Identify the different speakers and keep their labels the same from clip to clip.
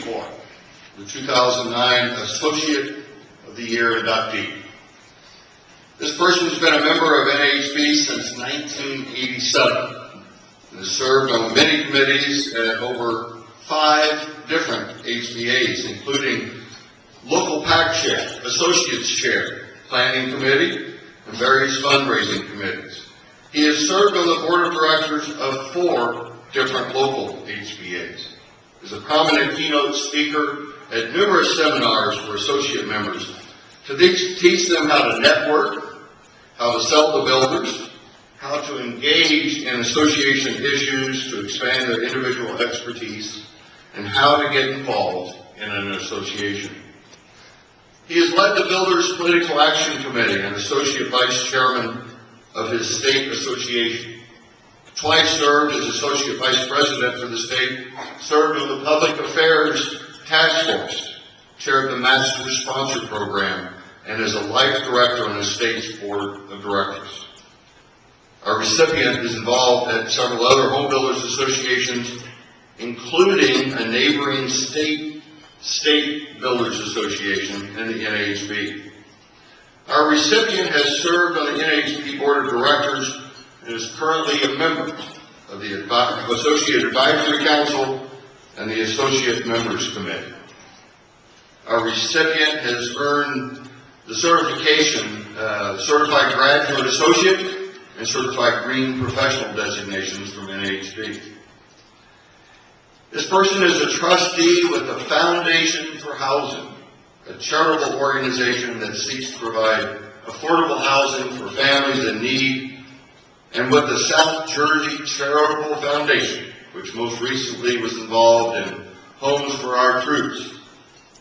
Speaker 1: for the 2009 Associate of the Year inductee. This person has been a member of NAHB since 1987 and has served on many committees at over 5 different HBAs, including Local PAC Chair, Associates Chair, Planning Committee, and various fundraising committees. He has served on the Board of Directors of 4 different local HBAs. Is a prominent keynote speaker at numerous seminars for associate members to teach them how to network, how to sell to builders, how to engage in association issues to expand their individual expertise, and how to get involved in an association. He has led the Builders Political Action Committee and Associate Vice Chairman of his state association. Twice served as Associate Vice President for the state, served on the Public Affairs Task Force, chaired the Master Sponsor Program, and is a life director on the state's Board of Directors. Our recipient is involved at several other home builders associations, including a neighboring state builders association and the NAHB. Our recipient has served on the NAHB Board of Directors and is currently a member of the Associate Advisory Council and the Associate Members Committee. Our recipient has earned the certification, Certified Graduate Associate and Certified Green Professional designations from NAHB. This person is a trustee with the Foundation for Housing, a charitable organization that seeks to provide affordable housing for families in need, and with the South Jersey Charitable Foundation, which most recently was involved in Homes for Our Troops.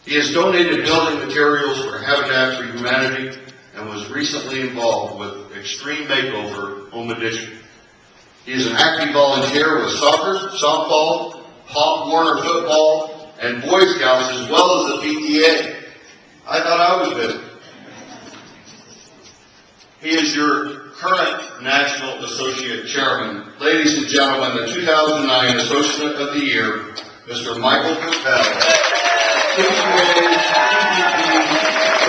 Speaker 1: He has donated building materials for Habitat for Humanity and was recently involved with Extreme Makeover Home Edition. He is an active volunteer with soccer, softball, Pop Warner football, and Boy Scouts, as well as the PTA. I thought I was busy. He is your current National Associate Chairman. Ladies and gentlemen, the 2009 Associate of the Year, Mr. Michael Kurpiel, HBA,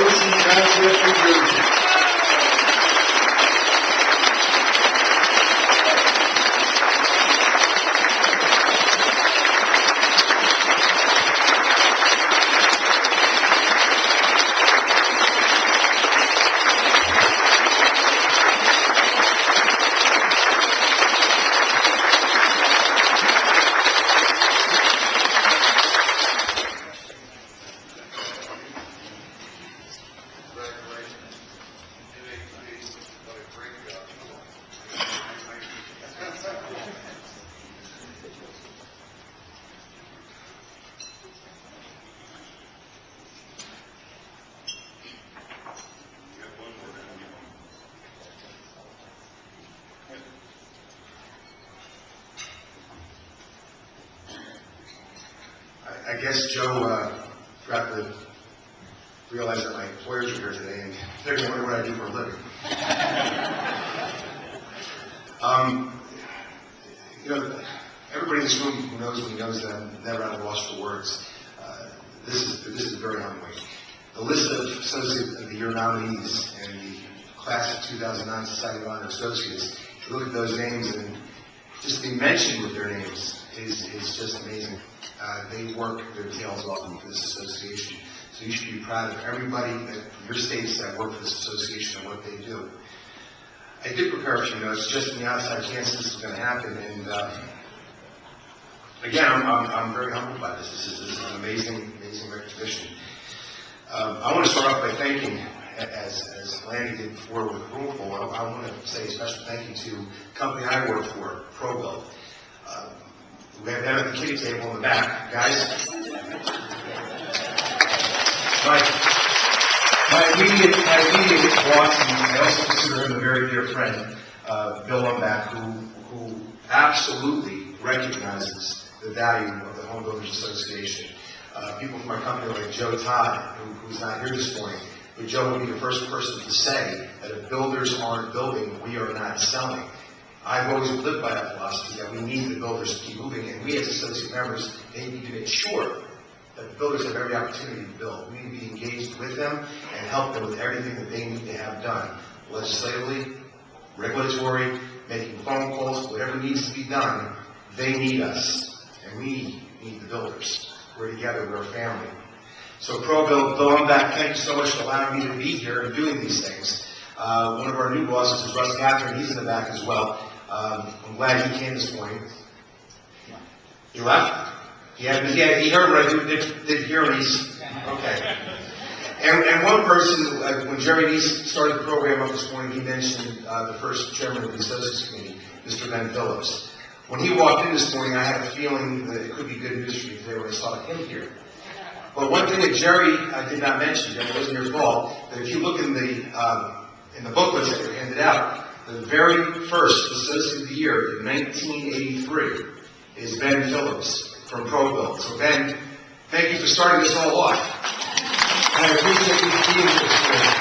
Speaker 1: Ocean Township, New Jersey.
Speaker 2: I guess Joe forgot to realize that my employers are here today, and they're going to wonder what I do for a living. Everybody in this room who knows me knows that I'm never at a loss for words. This is very humbling. The list of Associate of the Year nominees and the class of 2009 Society of Honor Associates, if you look at those names and just be mentioned with their names is just amazing. They work their tails off for this association. So you should be proud of everybody from your states that work for this association and what they do. I did prepare a few notes just in the outside chance this is going to happen. And again, I'm very humbled by this. This is an amazing recognition. I want to start off by thanking, as Lanny did before with the room full, I want to say a special thank you to the company I work for, ProBuild. We have them at the kitty table in the back, guys. My immediate boss, and I also consider him a very dear friend, Bill Lumback, who absolutely recognizes the value of the Home Builders Association. People from our company like Joe Todd, who's not here this morning, but Joe will be the first person to say that if builders aren't building, we are not selling. I've always lived by that philosophy that we need the builders to keep moving, and we as associate members need to make sure that the builders have every opportunity to build. We need to be engaged with them and help them with everything that they need to have done, legislatively, regulatory, making phone calls, whatever needs to be done. They need us, and we need the builders. We're together, we're a family. So Bill, I'm back. Thank you so much for allowing me to be here and doing these things. One of our new bosses is Russ Catherine. He's in the back as well. I'm glad he came this morning. He left? He heard what I did here, and he's okay. And one person, when Jerry Neese started the program up this morning, he mentioned the first chairman of the Associates Committee, Mr. Ben Phillips. When he walked in this morning, I had a feeling that it could be good news for you today when I saw him here. But one thing that Jerry did not mention, and it wasn't your fault, that if you look in the booklets that were handed out, the very first Associate of the Year in 1983 is Ben Phillips from ProBuild. So Ben, thank you for starting this all off. I appreciate you being here this morning.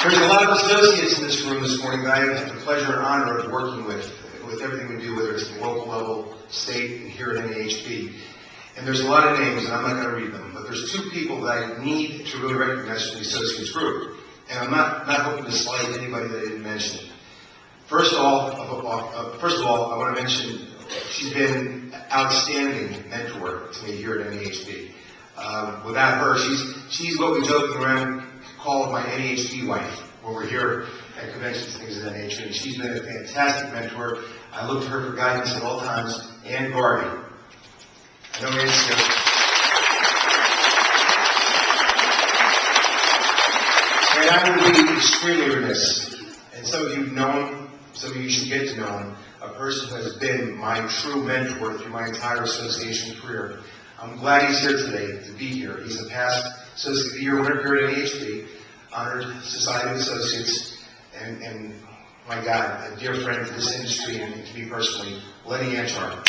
Speaker 2: There's a lot of associates in this room this morning that I have the pleasure and honor of working with everything we do, whether it's the local level, state, and here at NAHB. And there's a lot of names, and I'm not going to read them, but there's two people that I need to really recognize from the associates group. And I'm not hoping to slight anybody that I didn't mention. First of all, I want to mention she's been an outstanding mentor to me here at NAHB. Without her, she's what we joking around call my NAHB wife when we're here at conventions, things of that nature. And she's been a fantastic mentor. I look to her for guidance at all times. And Garvey. I know Anne's here. And I would be extremely remiss, and some of you know him, some of you should get to know him, a person who has been my true mentor through my entire association career. I'm glad he's here today to be here. He's a past Associate of the Year winner here at NAHB, honored Society of Associates, and my God, a dear friend to this industry and to me personally, Lenny Anchar.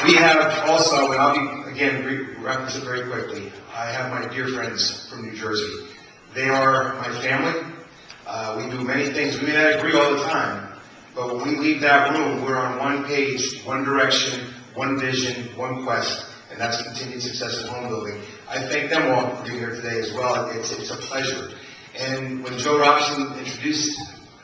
Speaker 2: We have also, and I'll be, again, wrap this up very quickly, I have my dear friends from New Jersey. They are my family. We do many things. We may not agree all the time, but when we leave that room, we're on one page, one direction, one vision, one quest, and that's continued success in home building. I thank them all for being here today as well. It's a pleasure. And when Joe Robson introduced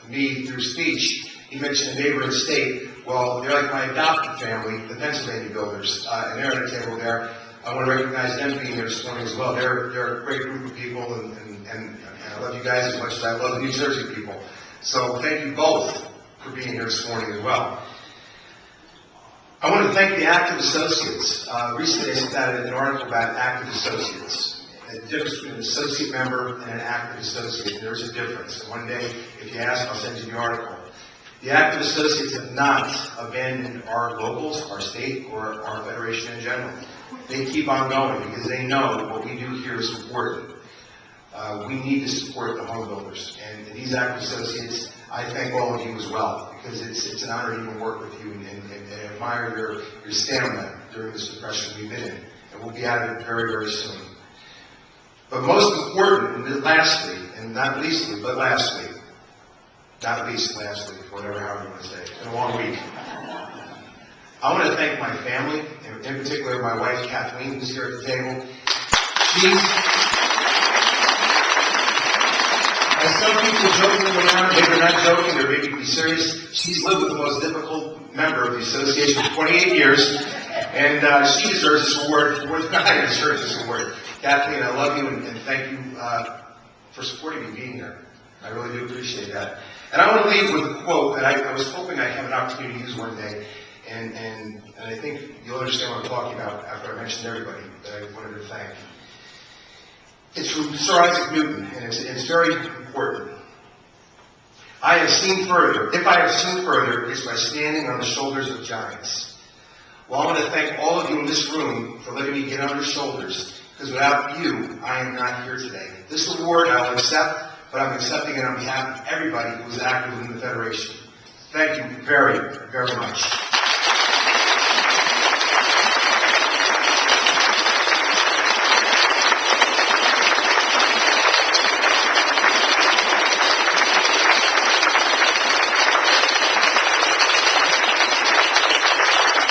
Speaker 2: me through speech, he mentioned a neighboring state. Well, they're like my adopted family, the Pennsylvania Builders, and they're at the table there. I want to recognize them being here this morning as well. They're a great group of people, and I love you guys as much as I love the New Jersey people. So thank you both for being here this morning as well. I want to thank the active associates. Recently I sent out an article about active associates. The difference between an associate member and an active associate. There's a difference. And one day, if you ask, I'll send you the article. The active associates have not abandoned our locals, our state, or our federation in general. They keep on going because they know what we do here is important. We need to support the home builders. And these active associates, I thank all of you as well, because it's an honor to even work with you and admire your stamina during this depression we've been in. And we'll be out of it very, very soon. But most important, and lastly, and not leastly, but lastly, not least, lastly, whatever, however you want to say it. It's been a long week. I want to thank my family, and in particular my wife, Kathleen, who's here at the table. As some people joking around, maybe they're not joking, or maybe be serious, she's lived with the most difficult member of the association for 28 years, and she deserves this award. I deserve this award. Kathleen, I love you, and thank you for supporting me being here. I really do appreciate that. And I want to leave with a quote that I was hoping I'd have an opportunity to use one day, and I think you'll understand what I'm talking about after I mention everybody that I wanted to thank. It's from Sir Isaac Newton, and it's very important. I have seen further. If I have seen further, it's by standing on the shoulders of giants. Well, I want to thank all of you in this room for letting me get on your shoulders, because without you, I am not here today. This award I'll accept, but I'm accepting it on behalf of everybody who is active in the Federation. Thank you very, very much.